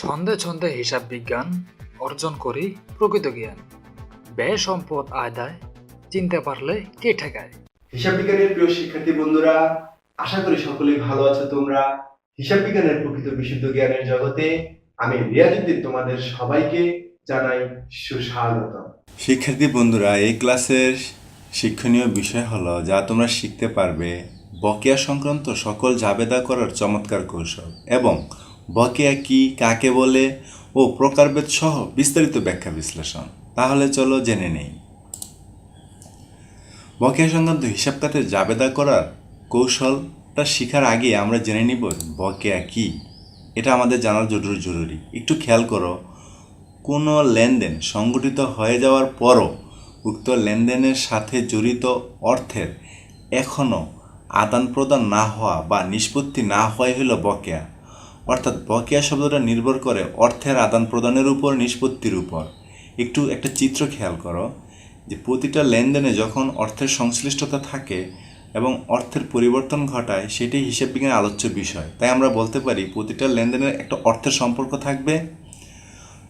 ছন্দে ছন্দে হিসাব বিজ্ঞান অর্জন করি প্রকৃত জ্ঞান। ব্যয় সম্পদ আদায় চিনতে পারলে কে ঠেকায়। হিসাব বিজ্ঞানের প্রিয় শিক্ষার্থী বন্ধুরা, আশা করি সকলেই ভালো আছো তোমরা। হিসাব বিজ্ঞানের প্রকৃত বিশুদ্ধ জ্ঞানের জগতে আমি রিয়াজ উদ্দিন তোমাদের সবাইকে জানাই সুস্বাগত। শিক্ষার্থী বন্ধুরা, এই ক্লাসের শিক্ষণীয় বিষয় হলো যা তোমরা শিখতে পারবে বকেয়া সংক্রান্ত সকল জাবেদা করার চমৎকার কৌশল এবং বকেয়া কি, কাকে বলে ও প্রকারভেদ সহ বিস্তারিত ব্যাখ্যা বিশ্লেষণ। তাহলে চলো জেনে নেই। বকেয়া সংক্রান্ত হিসাব খাতের জাবেদা করার কৌশলটা শেখার আগে আমরা জেনে নিব বকেয়া কি। এটা আমাদের জানার জরুরি। একটু খেয়াল করো, কোনো লেনদেন সংগঠিত হয়ে যাওয়ার পরও উক্ত লেনদেনের সাথে জড়িত অর্থের এখনও আদান প্রদান না হওয়া বা নিষ্পত্তি না হওয়াই হলো বকেয়া। অর্থাৎ বকেয়া শব্দটা নির্ভর করে অর্থের আদান প্রদানের উপর, নিষ্পত্তির উপর। একটা চিত্র খেয়াল করো যে প্রতিটা লেনদেনে যখন অর্থের সংশ্লিষ্টতা থাকে এবং অর্থের পরিবর্তন ঘটায়, সেটাই হিসাব বিজ্ঞানের আলোচ্য বিষয়। তাই আমরা বলতে পারি প্রতিটা লেনদেনের একটা অর্থের সম্পর্ক থাকবে,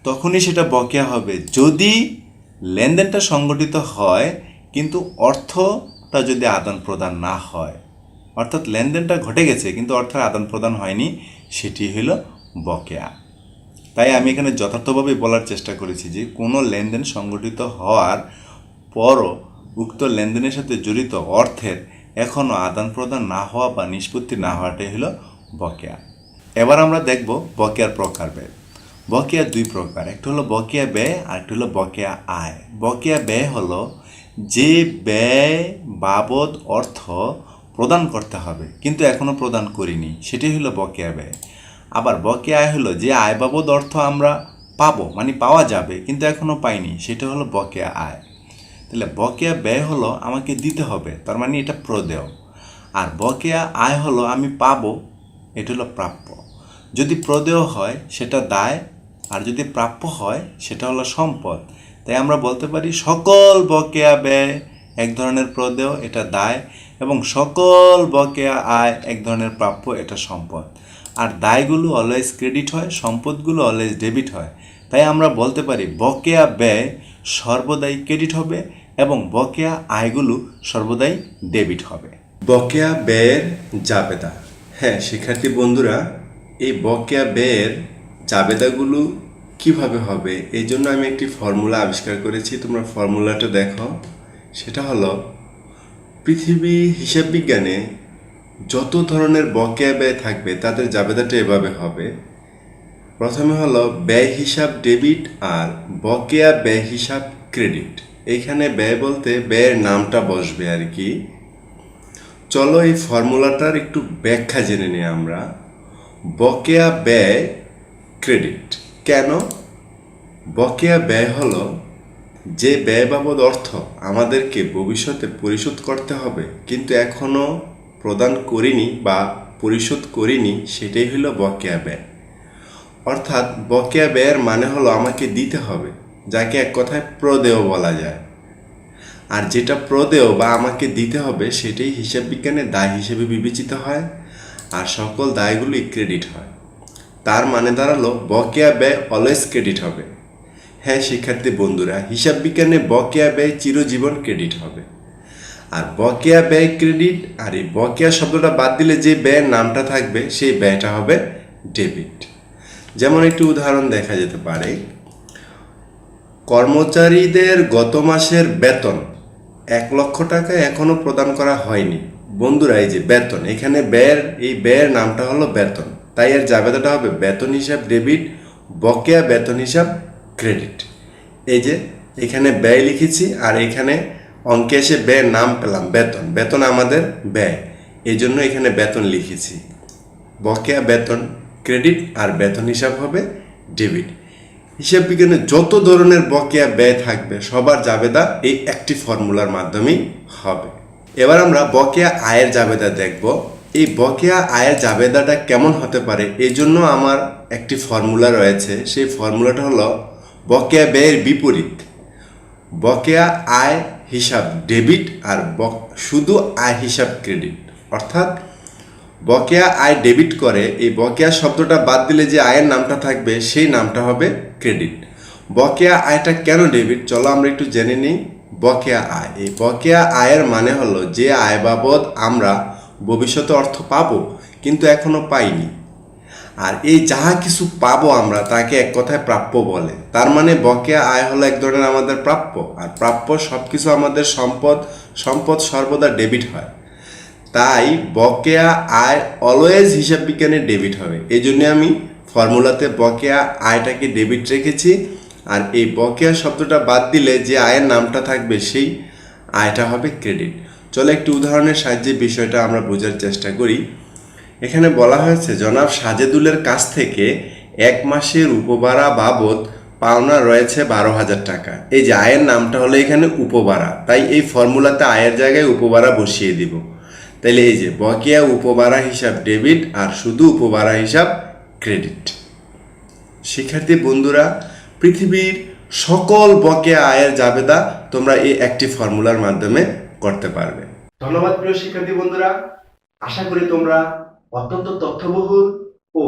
তখনই সেটা বকেয়া হবে যদি লেনদেনটা সংগঠিত হয় কিন্তু অর্থটা যদি আদান প্রদান না হয়। অর্থাৎ লেনদেনটা ঘটে গেছে কিন্তু অর্থের আদান প্রদান হয়নি, সেটি হল বকেয়া। তাই আমি এখানে যথার্থভাবে বলার চেষ্টা করেছি যে কোনো লেনদেন সংগঠিত হওয়ার পরও উক্ত লেনদেনের সাথে জড়িত অর্থের এখনও আদান প্রদান না হওয়া বা নিষ্পত্তি না হওয়াটাই হলো বকেয়া। এবার আমরা দেখব বকেয়ার প্রকারভেদ। বকেয়া দুই প্রকার, একটা হলো বকেয়া ব্যয় আর একটা হলো বকেয়া আয়। বকেয়া ব্যয় হলো যে ব্যয় বাবদ অর্থ প্রদান করতে হবে কিন্তু এখনও প্রদান করিনি, সেটাই হলো বকেয়া ব্যয়। আবার বকেয়া আয় হলো যে আয় বাবদ অর্থ আমরা পাবো, মানে পাওয়া যাবে কিন্তু এখনও পাইনি, সেটা হলো বকেয়া আয়। তাহলে বকেয়া ব্যয় হলো আমাকে দিতে হবে, তার মানে এটা প্রদেয়। আর বকেয়া আয় হলো আমি পাবো, এটা হলো প্রাপ্য। যদি প্রদেয় হয় সেটা দায়, আর যদি প্রাপ্য হয় সেটা হলো সম্পদ। তাই আমরা বলতে পারি সকল বকেয়া ব্যয় এক ধরনের প্রদেয়, এটা দায়, এবং সকল বকেয়া আয় এক ধরনের প্রাপ্য, এটা সম্পদ। আর দায়গুলো অলওয়েজ ক্রেডিট হয়, সম্পদগুলো অলওয়েজ ডেবিট হয়। তাই আমরা বলতে পারি বকেয়া ব্যয় সর্বদাই ক্রেডিট হবে এবং বকেয়া আয়গুলো সর্বদাই ডেবিট হবে। বকেয়া ব্যয়ের জাবেদা। হ্যাঁ শিক্ষার্থী বন্ধুরা, এই বকেয়া ব্যয়ের জাবেদাগুলো কিভাবে হবে এই জন্য আমি একটি ফর্মুলা আবিষ্কার করেছি। তোমরা ফর্মুলাটা দেখো। সেটা হলো, পৃথিবীর হিসাব বিজ্ঞানে যত ধরনের বকেয়া ব্যয় থাকবে তাদের জাবেদাটা এভাবে হবে। প্রথমে হলো ব্যয় হিসাব ডেবিট আর বকেয়া ব্যয় হিসাব ক্রেডিট। এইখানে ব্যয় বলতে ব্যয়ের নামটা বসবে আর কি। চলো এই ফর্মুলাটার একটু ব্যাখ্যা জেনে নিই আমরা। বকেয়া ব্যয় ক্রেডিট কেন? বকেয়া ব্যয় হলো যে ব্যয় বাবদ অর্থ আমাদেরকে ভবিষ্যতে পরিশোধ করতে হবে কিন্তু এখনও প্রদান করিনি বা পরিশোধ করিনি, সেটাই হলো বকেয়া ব্যয়। অর্থাৎ বকেয়া ব্যয়ের মানে হলো আমাকে দিতে হবে, যাকে এক কথায় প্রদেয় বলা যায়। আর যেটা প্রদেয় বা আমাকে দিতে হবে সেটাই হিসাব বিজ্ঞানে দায় হিসেবে বিবেচিত হয়, আর সকল দায়গুলি ক্রেডিট হয়। তার মানে দাঁড়ালো বকেয়া ব্যয় অলওয়েজ ক্রেডিট হবে। হ্যাঁ শিক্ষার্থী বন্ধুরা, হিসাব বিজ্ঞানে বকেয়া ব্যয় চিরজীবন ক্রেডিট হবে। আর বকেয়া ব্যয় ক্রেডিট, আর এই বকেয়া শব্দটা বাদ দিলে যে ব্যয়ের নামটা থাকবে সেই ব্যয়টা হবে ডেবিট। যেমন একটি উদাহরণ দেখা যেতে পারে, কর্মচারীদের গত মাসের বেতন 1,00,000 টাকা এখনো প্রদান করা হয়নি। বন্ধুরা, এই যে বেতন, এখানে এই ব্যয়ের নামটা হলো বেতন, তাই এর জাবেদাটা হবে বেতন হিসাব ডেবিট, বকেয়া বেতন হিসাব ক্রেডিট। এই যে এখানে ব্যয় লিখেছি আর এখানে অঙ্কে এসে ব্যয়ের নাম পেলাম বেতন। বেতন আমাদের ব্যয়, এই জন্য এখানে বেতন লিখেছি। বকেয়া বেতন ক্রেডিট আর বেতন হিসাব হবে ডেবিট। হিসাব বিজ্ঞানে যত ধরনের বকেয়া ব্যয় থাকবে সবার জাবেদা এই একটি ফর্মুলার মাধ্যমেই হবে। এবার আমরা বকেয়া আয়ের জাবেদা দেখব। এই বকেয়া আয়ের জাবেদাটা কেমন হতে পারে এই জন্য আমার একটি ফর্মুলা রয়েছে। সেই ফর্মুলাটা হলো বকেয়া ব্যয়ের বিপরীত, বকেয়া আয় হিসাব ডেবিট আর শুধু আয় হিসাব ক্রেডিট। অর্থাৎ বকেয়া আয় ডেবিট করে, এই বকেয়া শব্দটা বাদ দিলে যে আয়ের নামটা থাকবে সেই নামটা হবে ক্রেডিট। বকেয়া আয়টা কেন ডেবিট, চলো আমরা একটু জেনে নিই। বকেয়া আয়, এই বকেয়া আয়ের মানে হলো যে আয় বাবদ আমরা ভবিষ্যতে অর্থ পাবো কিন্তু এখনো পাইনি। আর এই যাহা কিছু পাবো আমরা তাকে এক কথায় প্রাপ্য বলে। তার মানে বকেয়া আয় হলো এক ধরনের আমাদের প্রাপ্য, আর প্রাপ্য সব কিছু আমাদের সম্পদ সর্বদা ডেবিট হয়। তাই বকেয়া আয় অলওয়েজ হিসাব বিজ্ঞানে ডেবিট হবে। এই জন্য আমি ফর্মুলাতে বকেয়া আয়টাকে ডেবিট রেখেছি, আর এই বকেয়া শব্দটা বাদ দিলে যে আয়ের নামটা থাকবে সেই আয়টা হবে ক্রেডিট। চলো একটি উদাহরণের সাহায্যে বিষয়টা আমরা বোঝার চেষ্টা করি। এখানে বলা হয়েছে জনাব সাজেদুলের কাছ থেকে 1 মাসের উপভাড়া বাবদ পাওনা রয়েছে 12,000 টাকা। এই যে আয়ের নামটা হলো এখানে উপভাড়া, তাই এই ফর্মুলাতে আয়ের জায়গায় উপভাড়া বসিয়ে দিব। তাইলে এই যে বকেয়া উপভাড়া হিসাব ডেবিট আর শুধু উপভাড়া হিসাব ক্রেডিট। শিক্ষার্থী বন্ধুরা, পৃথিবীর সকল বকেয়া আয়ের জাবেদা তোমরা এই একটি ফর্মুলার মাধ্যমে করতে পারবে। ধন্যবাদ প্রিয় শিক্ষার্থী বন্ধুরা, আশা করি তোমরা অত্যন্ত তথ্যবহুল ও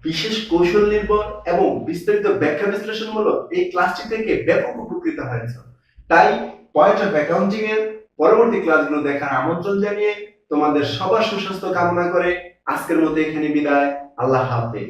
বিশেষ কৌশল নির্ভর এবং বিস্তারিত ব্যাখ্যা বিশ্লেষণমূলক এই ক্লাসটি থেকে ব্যাপক উপকৃত হয়েছ। তাই পয়েন্ট অফ অ্যাকাউন্টিং এর পরবর্তী ক্লাসগুলো দেখার আমন্ত্রণ জানিয়ে তোমাদের সবার সুস্বাস্থ্য কামনা করে আজকের মতো এখানে বিদায়। আল্লাহ হাফেজ।